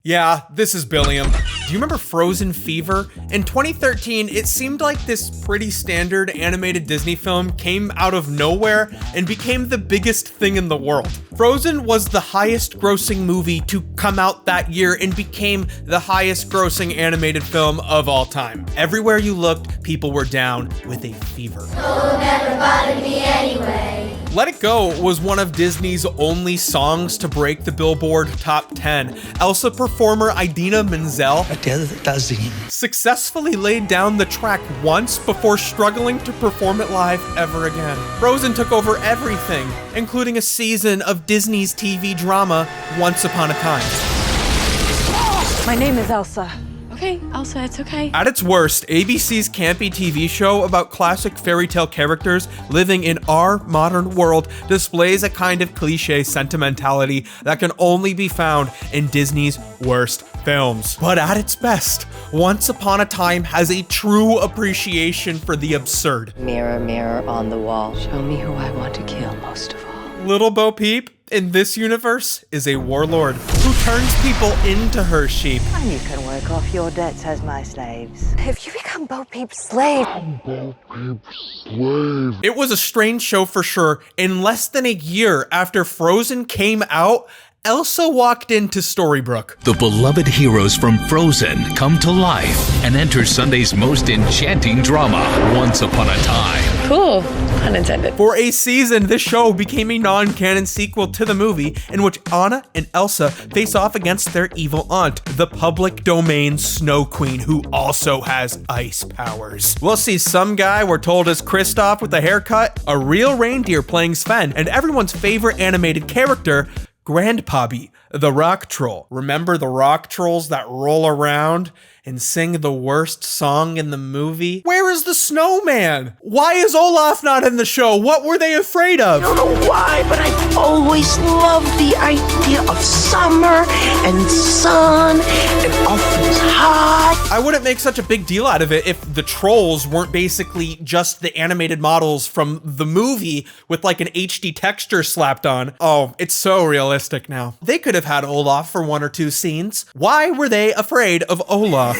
Yeah, this is Billiam. Do you remember Frozen Fever? In 2013, it seemed like this pretty standard animated Disney film came out of nowhere and became the biggest thing in the world. Frozen was the highest grossing movie to come out that year and became the highest grossing animated film of all time. Everywhere you looked, people were down with a fever. Never bothered me anyway. Let It Go was one of Disney's only songs to break the Billboard Top 10. Elsa performer Idina Menzel successfully laid down the track once before struggling to perform it live ever again. Frozen took over everything, including a season of Disney's TV drama Once Upon a Time. My name is Elsa. Okay, Elsa, it's okay. At its worst, ABC's campy TV show about classic fairy tale characters living in our modern world displays a kind of cliche sentimentality that can only be found in Disney's worst films. But at its best, Once Upon a Time has a true appreciation for the absurd. Mirror, mirror on the wall, show me who I want to kill most of all. Little Bo Peep, in this universe, is a warlord who turns people into her sheep. And you can work off your debts as my slaves. If you become Bo Peep's slave. It was a strange show for sure. In less than a year after Frozen came out, Elsa walked into Storybrooke. The beloved heroes from Frozen come to life and enter Sunday's most enchanting drama, Once Upon a Time. Cool, pun intended. For a season, this show became a non-canon sequel to the movie in which Anna and Elsa face off against their evil aunt, the public domain Snow Queen, who also has ice powers. We'll see some guy we're told is Kristoff with a haircut, a real reindeer playing Sven, and everyone's favorite animated character, Grandpappy, the rock troll. Remember the rock trolls that roll around and sing the worst song in the movie? Where is the snowman? Why is Olaf not in the show? What were they afraid of? I don't know why, but I always loved the idea of summer and sun and often hot. I wouldn't make such a big deal out of it if the trolls weren't basically just the animated models from the movie with like an HD texture slapped on. Oh, it's so realistic now. They could have had Olaf for one or two scenes. Why were they afraid of Olaf?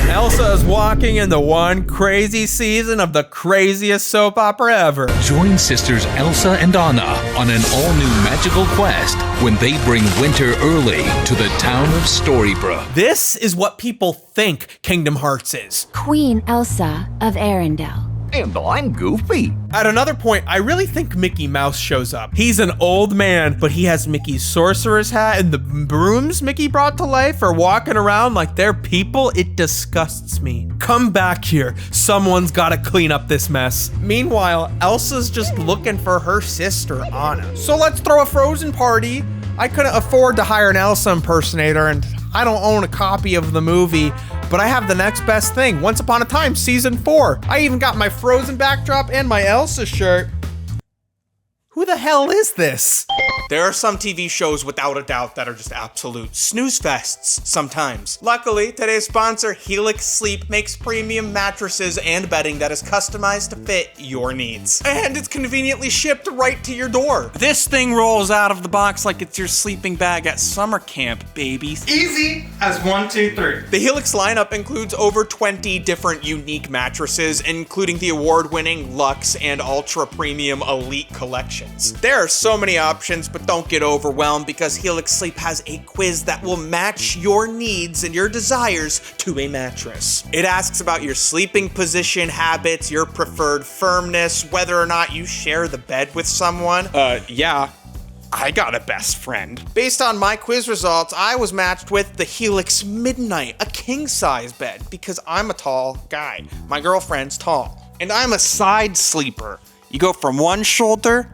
Elsa is walking in the one crazy season of the craziest soap opera ever. Join sisters Elsa and Anna on an all-new magical quest when they bring winter early to the town of Storybrooke. This is what people think Kingdom Hearts is. Queen Elsa of Arendelle. And I'm Goofy. At another point, I really think Mickey Mouse shows up. He's an old man, but he has Mickey's sorcerer's hat, and the brooms Mickey brought to life are walking around like they're people. It disgusts me. Come back here. Someone's gotta clean up this mess. Meanwhile, Elsa's just looking for her sister, Anna. So let's throw a Frozen party. I couldn't afford to hire an Elsa impersonator, and I don't own a copy of the movie, but I have the next best thing, Once Upon a Time Season 4. I even got my Frozen backdrop and my Elsa shirt. Who the hell is this? There are some TV shows without a doubt that are just absolute snooze fests sometimes. Luckily, today's sponsor, Helix Sleep, makes premium mattresses and bedding that is customized to fit your needs. And it's conveniently shipped right to your door. This thing rolls out of the box like it's your sleeping bag at summer camp, babies. Easy as 1, 2, 3. The Helix lineup includes over 20 different unique mattresses, including the award-winning Luxe and Ultra Premium Elite collections. There are so many options, but don't get overwhelmed because Helix Sleep has a quiz that will match your needs and your desires to a mattress. It asks about your sleeping position habits, your preferred firmness, whether or not you share the bed with someone. Yeah. I got a best friend. Based on my quiz results, I was matched with the Helix Midnight, a king-size bed, because I'm a tall guy. My girlfriend's tall. And I'm a side sleeper. You go from one shoulder,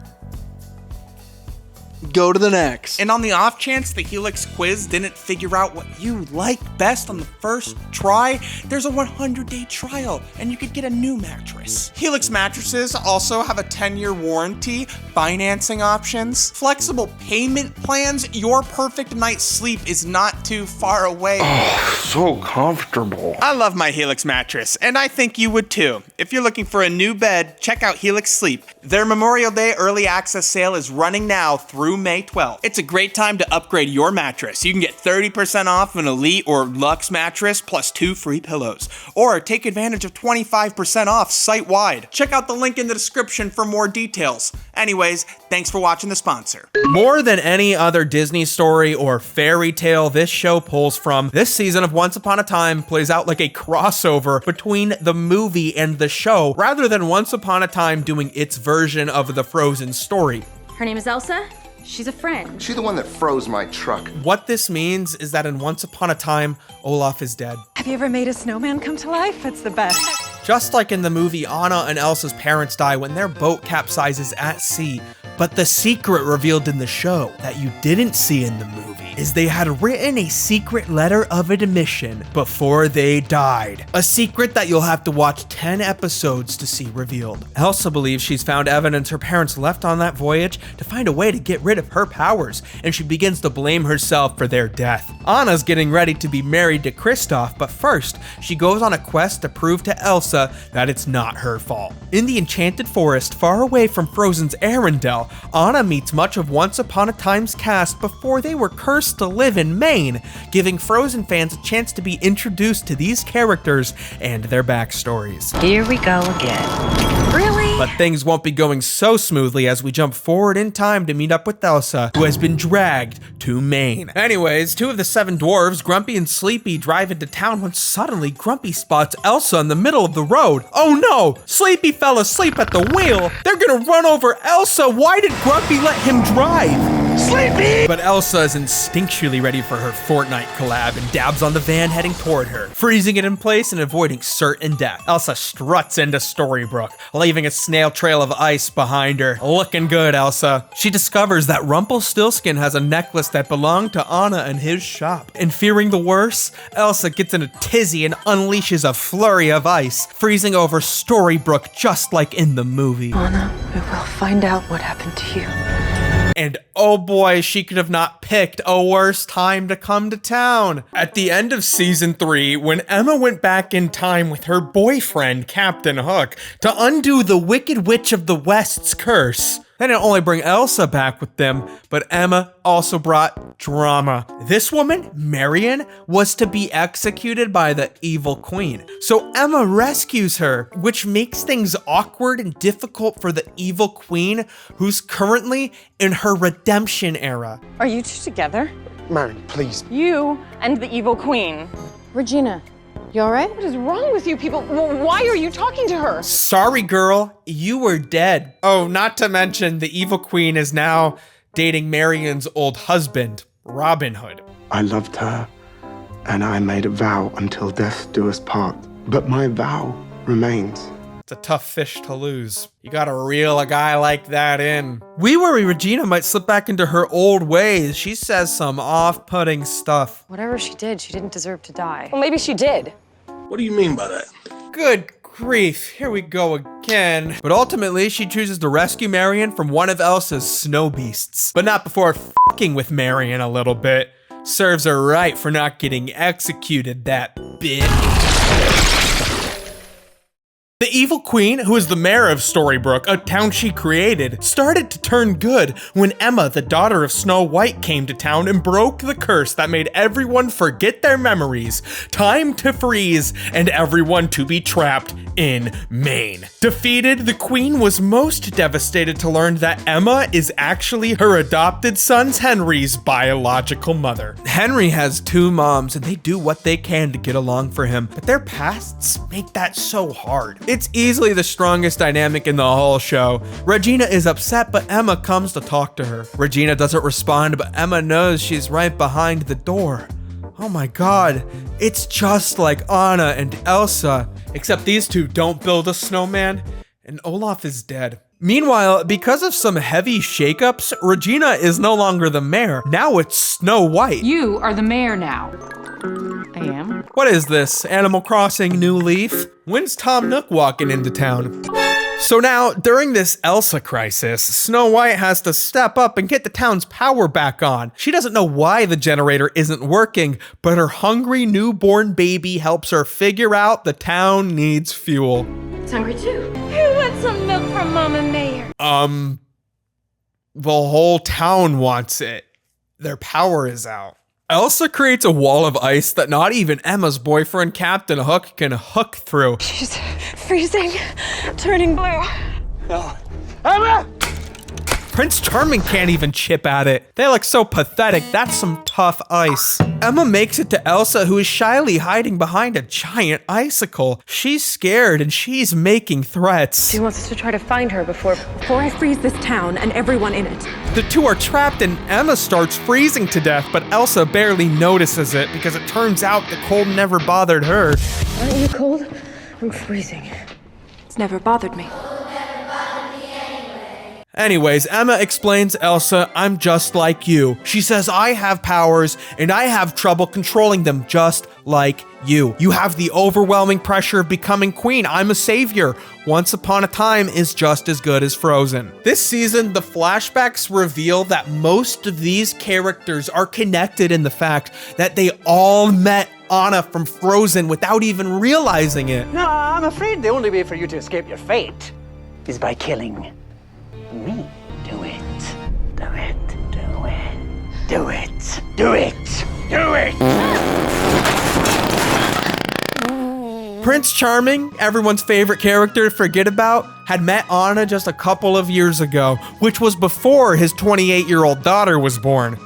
go to the next. And on the off chance the Helix quiz didn't figure out what you like best on the first try, there's a 100-day trial and you could get a new mattress. Helix mattresses also have a 10-year warranty, financing options, flexible payment plans. Your perfect night's sleep is not too far away. Oh, so comfortable. I love my Helix mattress, and I think you would too. If you're looking for a new bed, check out Helix Sleep. Their Memorial Day early access sale is running now through through May 12th. It's a great time to upgrade your mattress. You can get 30% off an Elite or Luxe mattress plus 2 free pillows. Or take advantage of 25% off site-wide. Check out the link in the description for more details. Anyways, thanks for watching the sponsor. More than any other Disney story or fairy tale this show pulls from, this season of Once Upon a Time plays out like a crossover between the movie and the show, rather than Once Upon a Time doing its version of the Frozen story. Her name is Elsa. She's a friend. She's the one that froze my truck. What this means is that in Once Upon a Time, Olaf is dead. Have you ever made a snowman come to life? It's the best. Just like in the movie, Anna and Elsa's parents die when their boat capsizes at sea. But the secret revealed in the show that you didn't see in the movie is they had written a secret letter of admission before they died. A secret that you'll have to watch 10 episodes to see revealed. Elsa believes she's found evidence her parents left on that voyage to find a way to get rid of her powers, and she begins to blame herself for their death. Anna's getting ready to be married to Kristoff, but first, she goes on a quest to prove to Elsa that it's not her fault. In the Enchanted Forest, far away from Frozen's Arendelle, Anna meets much of Once Upon a Time's cast before they were cursed to live in Maine, giving Frozen fans a chance to be introduced to these characters and their backstories. Here we go again. Really? But things won't be going so smoothly as we jump forward in time to meet up with Elsa, who has been dragged to Maine. Anyways, 2 of the 7 dwarves, Grumpy and Sleepy, drive into town when suddenly Grumpy spots Elsa in the middle of the road. Oh no! Sleepy fell asleep at the wheel! They're gonna run over Elsa! Why did Grumpy let him drive? Sleepy! But Elsa is instinctually ready for her Fortnite collab and dabs on the van heading toward her, freezing it in place and avoiding certain death. Elsa struts into Storybrooke, leaving a snail trail of ice behind her. Looking good, Elsa. She discovers that Rumpelstiltskin has a necklace that belonged to Anna in his shop. And fearing the worst, Elsa gets in a tizzy and unleashes a flurry of ice, freezing over Storybrooke just like in the movie. Anna, we will find out what happened to you. And oh boy, she could have not picked a worse time to come to town. At the end of season 3, when Emma went back in time with her boyfriend, Captain Hook, to undo the Wicked Witch of the West's curse, they didn't only bring Elsa back with them, but Emma also brought drama. This woman, Marion, was to be executed by the evil queen. So Emma rescues her, which makes things awkward and difficult for the evil queen, who's currently in her redemption era. Are you 2 together? Marion, please. You and the evil queen. Regina, you all right? What is wrong with you people? Why are you talking to her? Sorry, girl, you were dead. Oh, not to mention the evil queen is now dating Marion's old husband, Robin Hood. I loved her, and I made a vow until death do us part. But my vow remains. It's a tough fish to lose. You gotta reel a guy like that in. We worry Regina might slip back into her old ways. She says some off-putting stuff. Whatever she did, she didn't deserve to die. Well, maybe she did. What do you mean by that? Good grief, here we go again. But ultimately, she chooses to rescue Marion from one of Elsa's snow beasts. But not before fucking with Marion a little bit. Serves her right for not getting executed, that bitch. The evil queen, who is the mayor of Storybrooke, a town she created, started to turn good when Emma, the daughter of Snow White, came to town and broke the curse that made everyone forget their memories, time to freeze, and everyone to be trapped in Maine. Defeated, the queen was most devastated to learn that Emma is actually her adopted son Henry's biological mother. Henry has 2 moms and they do what they can to get along for him, but their pasts make that so hard. It's easily the strongest dynamic in the whole show. Regina is upset, but Emma comes to talk to her. Regina doesn't respond, but Emma knows she's right behind the door. Oh my god, it's just like Anna and Elsa, except these 2 don't build a snowman, and Olaf is dead. Meanwhile, because of some heavy shakeups, Regina is no longer the mayor. Now it's Snow White. You are the mayor now. I am. What is this, Animal Crossing New Leaf? When's Tom Nook walking into town? So now, during this Elsa crisis, Snow White has to step up and get the town's power back on. She doesn't know why the generator isn't working, but her hungry newborn baby helps her figure out the town needs fuel. It's hungry too. Who wants some milk from Mama Mayor? The whole town wants it. Their power is out. Elsa creates a wall of ice that not even Emma's boyfriend, Captain Hook, can hook through. She's freezing, turning blue. No. Emma! Prince Charming can't even chip at it. They look so pathetic. That's some tough ice. Emma makes it to Elsa, who is shyly hiding behind a giant icicle. She's scared and she's making threats. She wants us to try to find her before I freeze this town and everyone in it. The two are trapped and Emma starts freezing to death, but Elsa barely notices it because it turns out the cold never bothered her. Aren't you cold? I'm freezing. It's never bothered me. Anyways, Emma explains Elsa, I'm just like you. She says, I have powers and I have trouble controlling them just like you. You have the overwhelming pressure of becoming queen. I'm a savior. Once Upon a Time is just as good as Frozen. This season, the flashbacks reveal that most of these characters are connected in the fact that they all met Anna from Frozen without even realizing it. No, I'm afraid the only way for you to escape your fate is by killing me. Do it. Do it. Do it. Do it. Do it. Do it. Prince Charming, everyone's favorite character to forget about, had met Anna just a couple of years ago, which was before his 28-year-old daughter was born.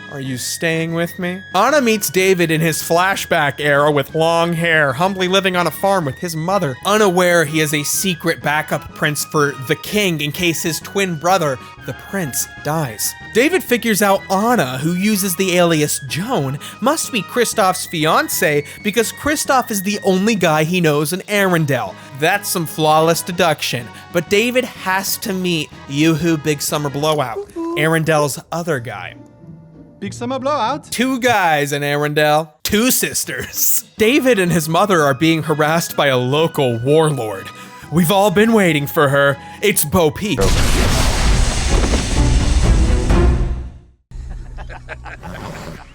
Are you staying with me? Anna meets David in his flashback era with long hair, humbly living on a farm with his mother, unaware he is a secret backup prince for the king in case his twin brother, the prince, dies. David figures out Anna, who uses the alias Joan, must be Kristoff's fiance because Kristoff is the only guy he knows in Arendelle. That's some flawless deduction, but David has to meet Yoo-Hoo Big Summer Blowout, Arendelle's other guy. Big Summer Blowout? Two guys in Arendelle, two sisters. David and his mother are being harassed by a local warlord. We've all been waiting for her. It's Bo Peep.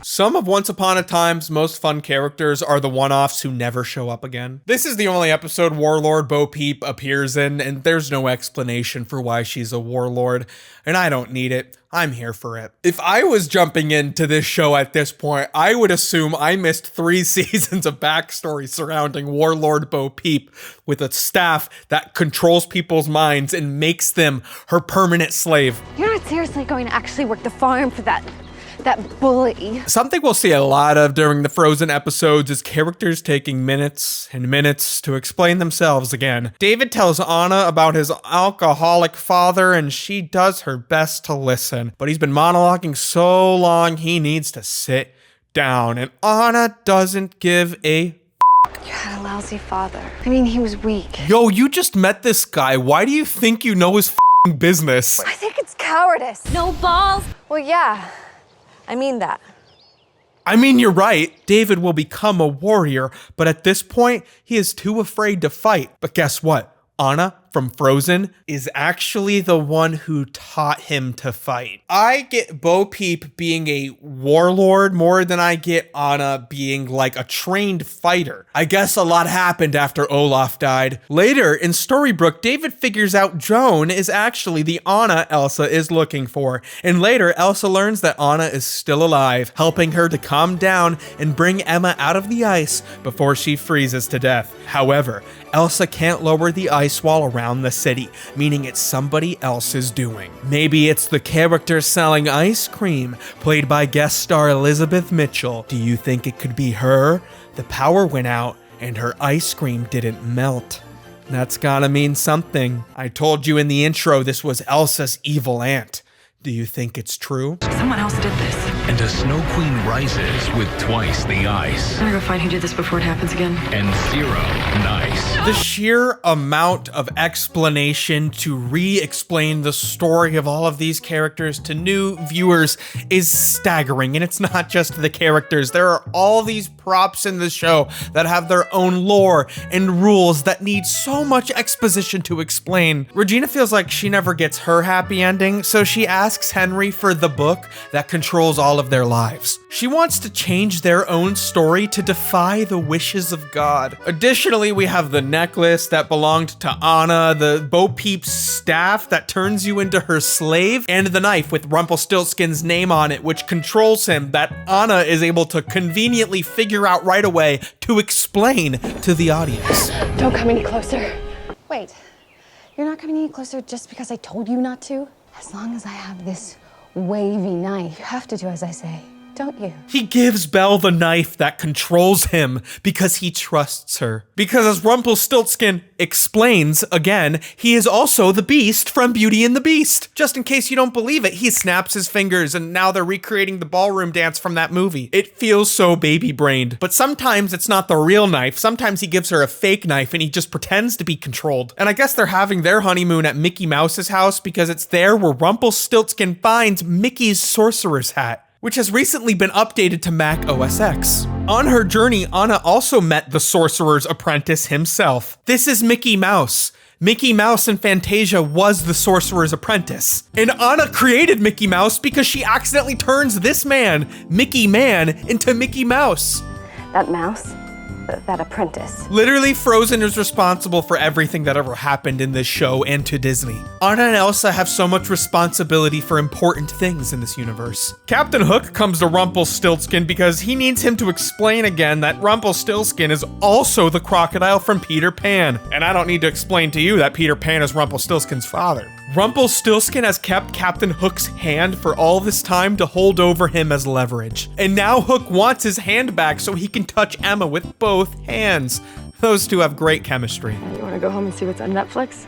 Some of Once Upon a Time's most fun characters are the one-offs who never show up again. This is the only episode Warlord Bo Peep appears in, and there's no explanation for why she's a warlord, and I don't need it. I'm here for it. If I was jumping into this show at this point, I would assume I missed 3 seasons of backstory surrounding Warlord Bo Peep with a staff that controls people's minds and makes them her permanent slave. You're not seriously going to actually work the farm for that bully. Something we'll see a lot of during the Frozen episodes is characters taking minutes and minutes to explain themselves again. David tells Anna about his alcoholic father and she does her best to listen, but he's been monologuing so long he needs to sit down, and Anna doesn't give a You had a lousy father. I mean, he was weak. Yo, you just met this guy. Why do you think you know his business? I think it's cowardice. No balls. Well, yeah. I mean that. I mean, you're right. David will become a warrior, but at this point, he is too afraid to fight. But guess what? Anna from Frozen is actually the one who taught him to fight. I get Bo Peep being a warlord more than I get Anna being like a trained fighter. I guess a lot happened after Olaf died. Later in Storybrooke, David figures out Joan is actually the Anna Elsa is looking for. And later, Elsa learns that Anna is still alive, helping her to calm down and bring Emma out of the ice before she freezes to death. However, Elsa can't lower the ice wall around the city, meaning it's somebody else's doing. Maybe it's the character selling ice cream, played by guest star Elizabeth Mitchell. Do you think it could be her? The power went out and her ice cream didn't melt. That's gotta mean something. I told you in the intro this was Elsa's evil aunt. Do you think it's true? Someone else did this. And a Snow Queen rises with twice the ice. I'm gonna go find who did this before it happens again. And 0 nice. The sheer amount of explanation to re-explain the story of all of these characters to new viewers is staggering. And it's not just the characters. There are all these props in the show that have their own lore and rules that need so much exposition to explain. Regina feels like she never gets her happy ending, so she asks Henry for the book that controls all all of their lives. She wants to change their own story to defy the wishes of God. Additionally, we have the necklace that belonged to Anna, the Bo Peep's staff that turns you into her slave, and the knife with Rumpelstiltskin's name on it, which controls him, that Anna is able to conveniently figure out right away to explain to the audience. Don't come any closer. Wait, you're not coming any closer just because I told you not to? As long as I have this wavy knife, you have to do as I say, don't you? He gives Belle the knife that controls him because he trusts her. Because as Rumpelstiltskin explains again, he is also the Beast from Beauty and the Beast. Just in case you don't believe it, he snaps his fingers and now they're recreating the ballroom dance from that movie. It feels so baby-brained. But sometimes it's not the real knife. Sometimes he gives her a fake knife and he just pretends to be controlled. And I guess they're having their honeymoon at Mickey Mouse's house because it's there where Rumpelstiltskin finds Mickey's sorcerer's hat, which has recently been updated to Mac OS X. On her journey, Anna also met the sorcerer's apprentice himself. This is Mickey Mouse. Mickey Mouse in Fantasia was the sorcerer's apprentice. And Anna created Mickey Mouse because she accidentally turns this man, Mickey Man, into Mickey Mouse. That mouse? That apprentice. Literally, Frozen is responsible for everything that ever happened in this show and to Disney. Anna and Elsa have so much responsibility for important things in this universe. Captain Hook comes to Rumpelstiltskin because he needs him to explain again that Rumpelstiltskin is also the crocodile from Peter Pan. And I don't need to explain to you that Peter Pan is Rumpelstiltskin's father. Rumpelstiltskin has kept Captain Hook's hand for all this time to hold over him as leverage. And now Hook wants his hand back so he can touch Emma with both hands. Those two have great chemistry. You want to go home and see what's on Netflix?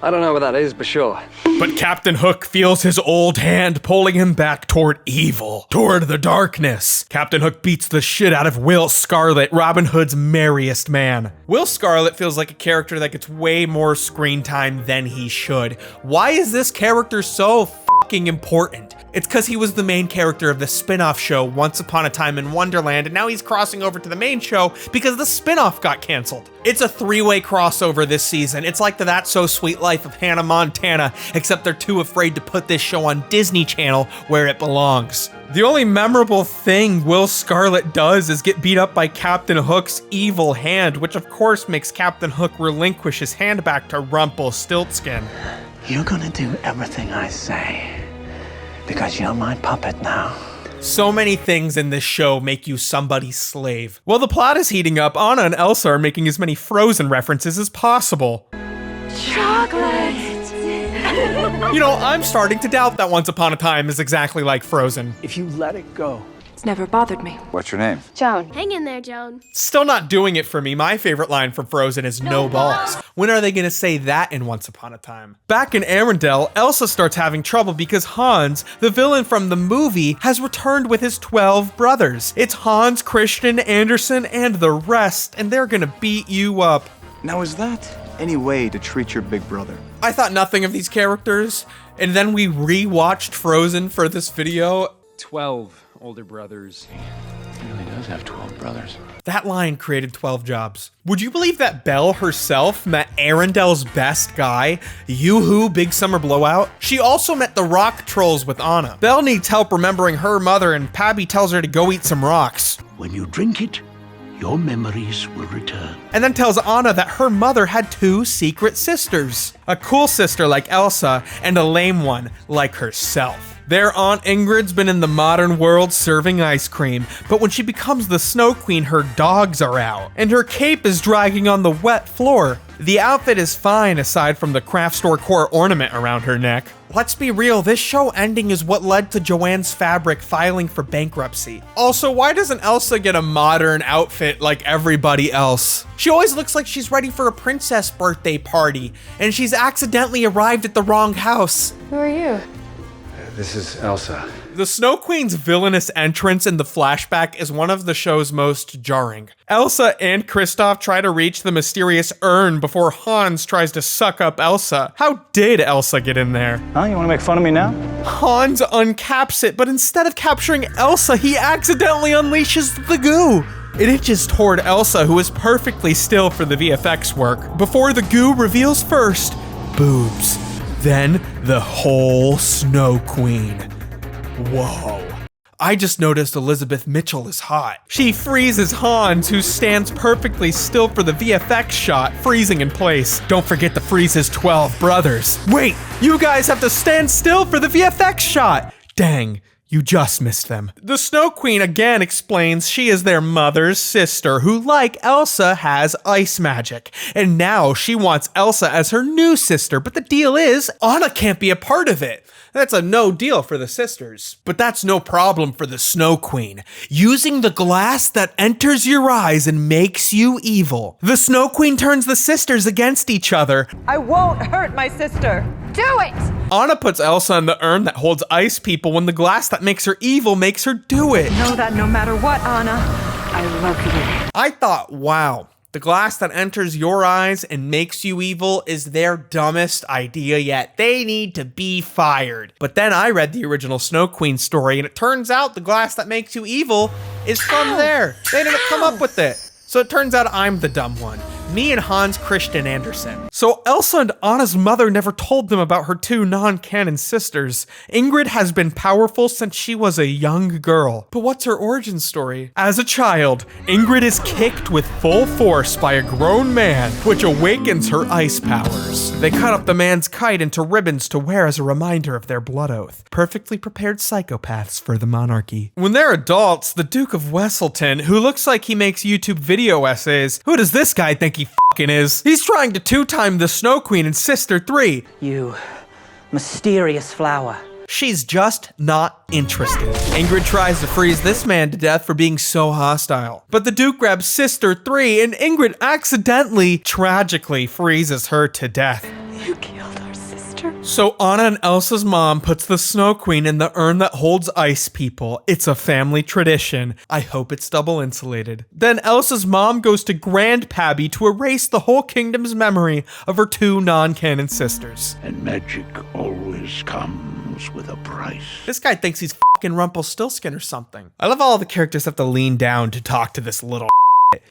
I don't know what that is, but sure. But Captain Hook feels his old hand pulling him back toward evil, toward the darkness. Captain Hook beats the shit out of Will Scarlet, Robin Hood's merriest man. Will Scarlet feels like a character that gets way more screen time than he should. Why is this character so fucking important? It's because he was the main character of the spin-off show Once Upon a Time in Wonderland, and now he's crossing over to the main show because the spin-off got canceled. It's a three-way crossover this season. It's like the That's So Sweet Life of Hannah Montana, except they're too afraid to put this show on Disney Channel where it belongs. The only memorable thing Will Scarlet does is get beat up by Captain Hook's evil hand, which of course makes Captain Hook relinquish his hand back to Rumpelstiltskin. You're gonna do everything I say. Because you're my puppet now. So many things in this show make you somebody's slave. While the plot is heating up, Anna and Elsa are making as many Frozen references as possible. Chocolate! You know, I'm starting to doubt that Once Upon a Time is exactly like Frozen. If you let it go. It's never bothered me. What's your name? Joan. Hang in there, Joan. Still not doing it for me. My favorite line from Frozen is no balls. When are they gonna say that in Once Upon a Time? Back in Arendelle, Elsa starts having trouble because Hans, the villain from the movie, has returned with his 12 brothers. It's Hans, Christian, Anderson, and the rest, and they're gonna beat you up. Now, is that any way to treat your big brother? I thought nothing of these characters, and then we re-watched Frozen for this video. 12 older brothers. He really does have 12 brothers. That line created 12 jobs. Would you believe that Belle herself met Arendelle's best guy, Yoo-Hoo Big Summer Blowout? She also met the rock trolls with Anna. Belle needs help remembering her mother, and Pabby tells her to go eat some rocks. When you drink it, your memories will return. And then tells Anna that her mother had 2 secret sisters. A cool sister like Elsa, and a lame one like herself. Their Aunt Ingrid's been in the modern world serving ice cream, but when she becomes the Snow Queen, her dogs are out, and her cape is dragging on the wet floor. The outfit is fine aside from the craft store core ornament around her neck. Let's be real, this show ending is what led to Joanne's Fabric filing for bankruptcy. Also, why doesn't Elsa get a modern outfit like everybody else? She always looks like she's ready for a princess birthday party, and she's accidentally arrived at the wrong house. Who are you? This is Elsa. The Snow Queen's villainous entrance in the flashback is one of the show's most jarring. Elsa and Kristoff try to reach the mysterious urn before Hans tries to suck up Elsa. How did Elsa get in there? Huh? You wanna make fun of me now? Hans uncaps it, but instead of capturing Elsa, he accidentally unleashes the goo. It inches toward Elsa, who is perfectly still for the VFX work, before the goo reveals first boobs, then the whole Snow Queen. Whoa. I just noticed Elizabeth Mitchell is hot. She freezes Hans, who stands perfectly still for the VFX shot, freezing in place. Don't forget to freeze his 12 brothers. Wait, you guys have to stand still for the VFX shot. Dang. You just missed them. The Snow Queen again explains she is their mother's sister who, like Elsa, has ice magic. And now she wants Elsa as her new sister, but the deal is, Anna can't be a part of it. That's a no deal for the sisters. But that's no problem for the Snow Queen. Using the glass that enters your eyes and makes you evil. The Snow Queen turns the sisters against each other. I won't hurt my sister. Do it! Anna puts Elsa in the urn that holds ice people when the glass that makes her evil makes her do it. Know that no matter what, Anna, I love you. I thought, wow, the glass that enters your eyes and makes you evil is their dumbest idea yet. They need to be fired. But then I read the original Snow Queen story, and it turns out the glass that makes you evil is from there. They didn't come up with it. So it turns out I'm the dumb one. Me and Hans Christian Andersen. So Elsa and Anna's mother never told them about her two non-canon sisters. Ingrid has been powerful since she was a young girl. But what's her origin story? As a child, Ingrid is kicked with full force by a grown man, which awakens her ice powers. They cut up the man's kite into ribbons to wear as a reminder of their blood oath. Perfectly prepared psychopaths for the monarchy. When they're adults, the Duke of Wesselton, who looks like he makes YouTube video essays, who does this guy think he fucking is? He's trying to two-time the Snow Queen in Sister 3. You mysterious flower. She's just not interested. Ingrid tries to freeze this man to death for being so hostile. But the Duke grabs Sister 3 and Ingrid accidentally, tragically freezes her to death. You killed our sister. So Anna and Elsa's mom puts the Snow Queen in the urn that holds ice people. It's a family tradition. I hope it's double insulated. Then Elsa's mom goes to Grandpappy to erase the whole kingdom's memory of her two non-canon sisters. And magic always comes with a price. This guy thinks he's fucking Rumpelstiltskin or something. I love all the characters have to lean down to talk to this little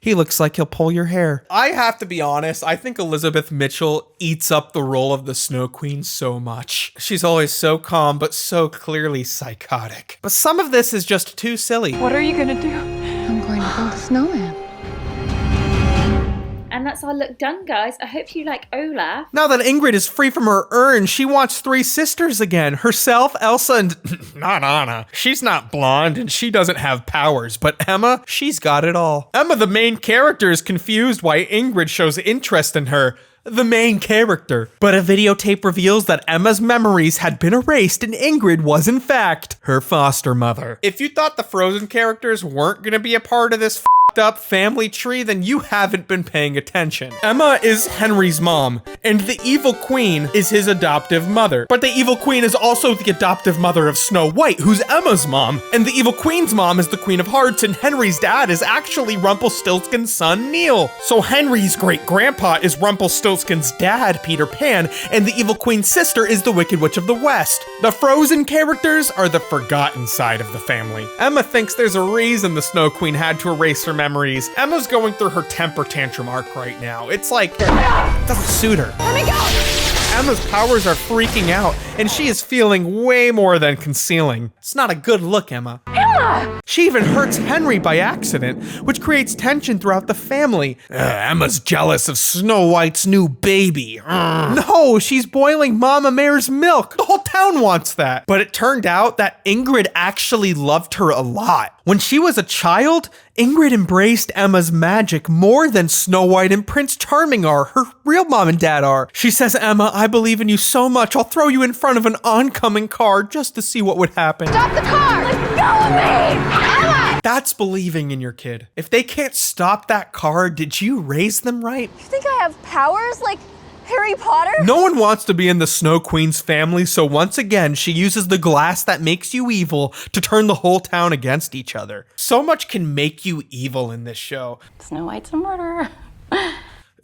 He looks like he'll pull your hair. I have to be honest, I think Elizabeth Mitchell eats up the role of the Snow Queen so much. She's always so calm, but so clearly psychotic. But some of this is just too silly. What are you gonna do? I'm going to build a snowman. And that's our look done, guys. I hope you like Olaf. Now that Ingrid is free from her urn, she wants three sisters again. Herself, Elsa, and not Anna. She's not blonde and she doesn't have powers, but Emma, she's got it all. Emma, the main character, is confused why Ingrid shows interest in her. The main character. But a videotape reveals that Emma's memories had been erased and Ingrid was in fact her foster mother. If you thought the Frozen characters weren't gonna be a part of this up family tree, then you haven't been paying attention. Emma is Henry's mom, and the evil queen is his adoptive mother. But the evil queen is also the adoptive mother of Snow White, who's Emma's mom. And the evil queen's mom is the Queen of Hearts, and Henry's dad is actually Rumpelstiltskin's son, Neil. So Henry's great-grandpa is Rumpelstiltskin's dad, Peter Pan, and the evil queen's sister is the Wicked Witch of the West. The Frozen characters are the forgotten side of the family. Emma thinks there's a reason the Snow Queen had to erase her memories. Emma's going through her temper tantrum arc right now. It's like, it doesn't suit her. Let me go! Emma's powers are freaking out, and she is feeling way more than concealing. It's not a good look, Emma. Emma! She even hurts Henry by accident, which creates tension throughout the family. Emma's jealous of Snow White's new baby. No, she's boiling Mama Mare's milk. The whole town wants that. But it turned out that Ingrid actually loved her a lot. When she was a child, Ingrid embraced Emma's magic more than Snow White and Prince Charming are, her real mom and dad are. She says, Emma, I believe in you so much, I'll throw you in front of an oncoming car just to see what would happen. Stop the car! Let go of me! Emma! That's believing in your kid. If they can't stop that car, did you raise them right? You think I have powers like Harry Potter? No one wants to be in the Snow Queen's family, so once again, she uses the glass that makes you evil to turn the whole town against each other. So much can make you evil in this show. Snow White's a murderer.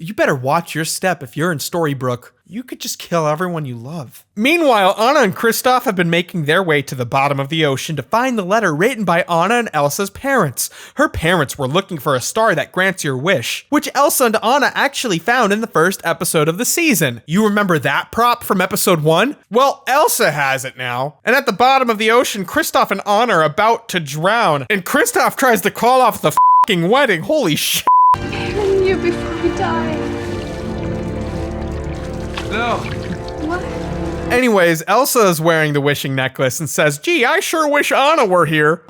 You better watch your step if you're in Storybrooke. You could just kill everyone you love. Meanwhile, Anna and Kristoff have been making their way to the bottom of the ocean to find the letter written by Anna and Elsa's parents. Her parents were looking for a star that grants your wish, which Elsa and Anna actually found in the first episode of the season. You remember that prop from episode 1? Well, Elsa has it now. And at the bottom of the ocean, Kristoff and Anna are about to drown. And Kristoff tries to call off the f***ing wedding. Holy shit. Marry you before we die. No. What? Anyways, Elsa is wearing the wishing necklace and says, gee, I sure wish Anna were here.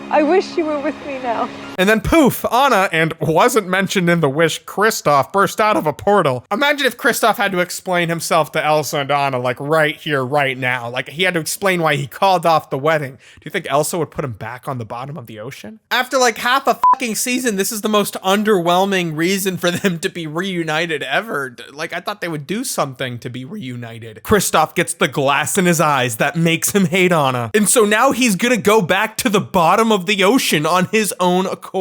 I wish you were with me now. And then poof, Anna, and wasn't mentioned in the wish, Kristoff burst out of a portal. Imagine if Kristoff had to explain himself to Elsa and Anna, like right here, right now. Like he had to explain why he called off the wedding. Do you think Elsa would put him back on the bottom of the ocean? After like half a fucking season, this is the most underwhelming reason for them to be reunited ever. Like I thought they would do something to be reunited. Kristoff gets the glass in his eyes that makes him hate Anna. And so now he's gonna go back to the bottom of the ocean on his own accord.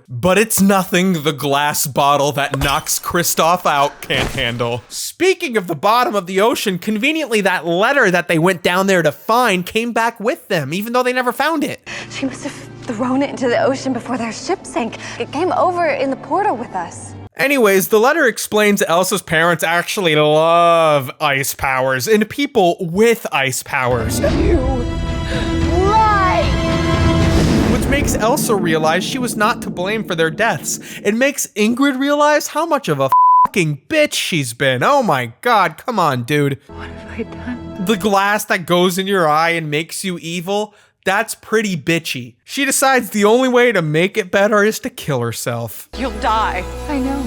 But it's nothing the glass bottle that knocks Kristoff out can't handle. Speaking of the bottom of the ocean, conveniently that letter that they went down there to find came back with them, even though they never found it. She must have thrown it into the ocean before their ship sank. It came over in the portal with us. Anyways, the letter explains Elsa's parents actually love ice powers and people with ice powers. Makes Elsa realize she was not to blame for their deaths. It makes Ingrid realize how much of a fucking bitch she's been. Oh my god, come on, dude. What have I done? The glass that goes in your eye and makes you evil, that's pretty bitchy. She decides the only way to make it better is to kill herself. You'll die. I know.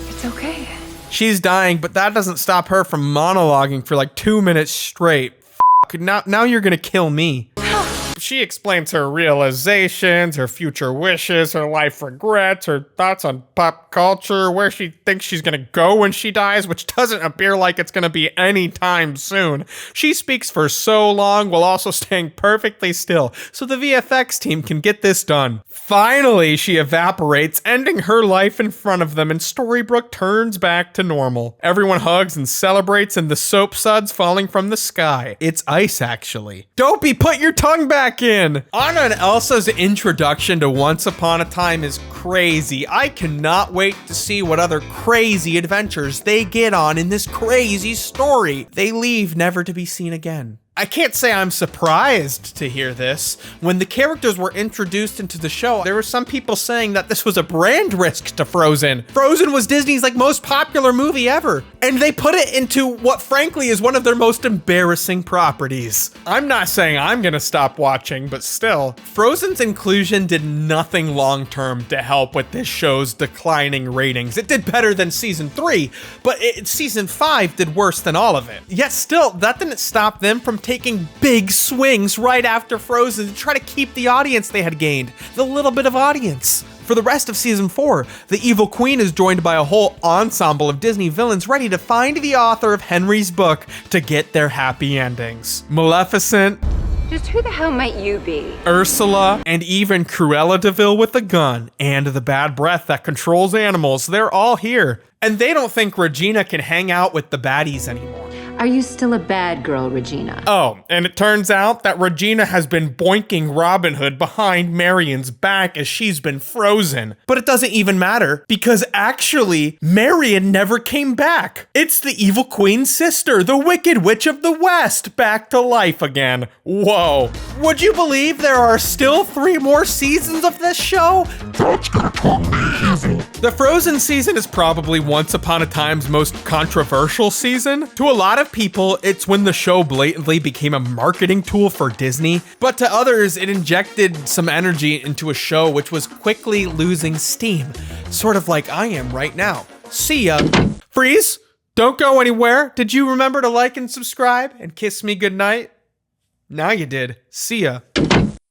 It's okay. She's dying, but that doesn't stop her from monologuing for like 2 minutes straight. Now you're gonna kill me. She explains her realizations, her future wishes, her life regrets, her thoughts on pop culture, where she thinks she's gonna go when she dies, which doesn't appear like it's gonna be anytime soon. She speaks for so long while also staying perfectly still, so the VFX team can get this done. Finally, she evaporates, ending her life in front of them, and Storybrooke turns back to normal. Everyone hugs and celebrates, and the soap suds falling from the sky. It's ice, actually. Dopey, put your tongue back in! Anna and Elsa's introduction to Once Upon a Time is crazy. I cannot wait to see what other crazy adventures they get on in this crazy story. They leave never to be seen again. I can't say I'm surprised to hear this. When the characters were introduced into the show, there were some people saying that this was a brand risk to Frozen. Frozen was Disney's like most popular movie ever, and they put it into what frankly is one of their most embarrassing properties. I'm not saying I'm gonna stop watching, but still, Frozen's inclusion did nothing long-term to help with this show's declining ratings. It did better than season 3, but season 5 did worse than all of it. Yet still, that didn't stop them from taking big swings right after Frozen to try to keep the audience they had gained, the little bit of audience. For the rest of season 4, the evil queen is joined by a whole ensemble of Disney villains ready to find the author of Henry's book to get their happy endings. Maleficent, just who the hell might you be? Ursula, and even Cruella de Vil with a gun, and the bad breath that controls animals, they're all here. And they don't think Regina can hang out with the baddies anymore. Are you still a bad girl, Regina? Oh, and it turns out that Regina has been boinking Robin Hood behind Marion's back as she's been frozen. But it doesn't even matter, because actually, Marion never came back. It's the evil queen's sister, the Wicked Witch of the West, back to life again. Whoa. Would you believe there are still 3 more seasons of this show? That's gonna turn me evil. The Frozen season is probably Once Upon a Time's most controversial season. To a lot of people, it's when the show blatantly became a marketing tool for Disney, but to others, it injected some energy into a show which was quickly losing steam, sort of like I am right now. See ya. Freeze! Don't go anywhere. Did you remember to like and subscribe and kiss me goodnight? Now you did. See ya.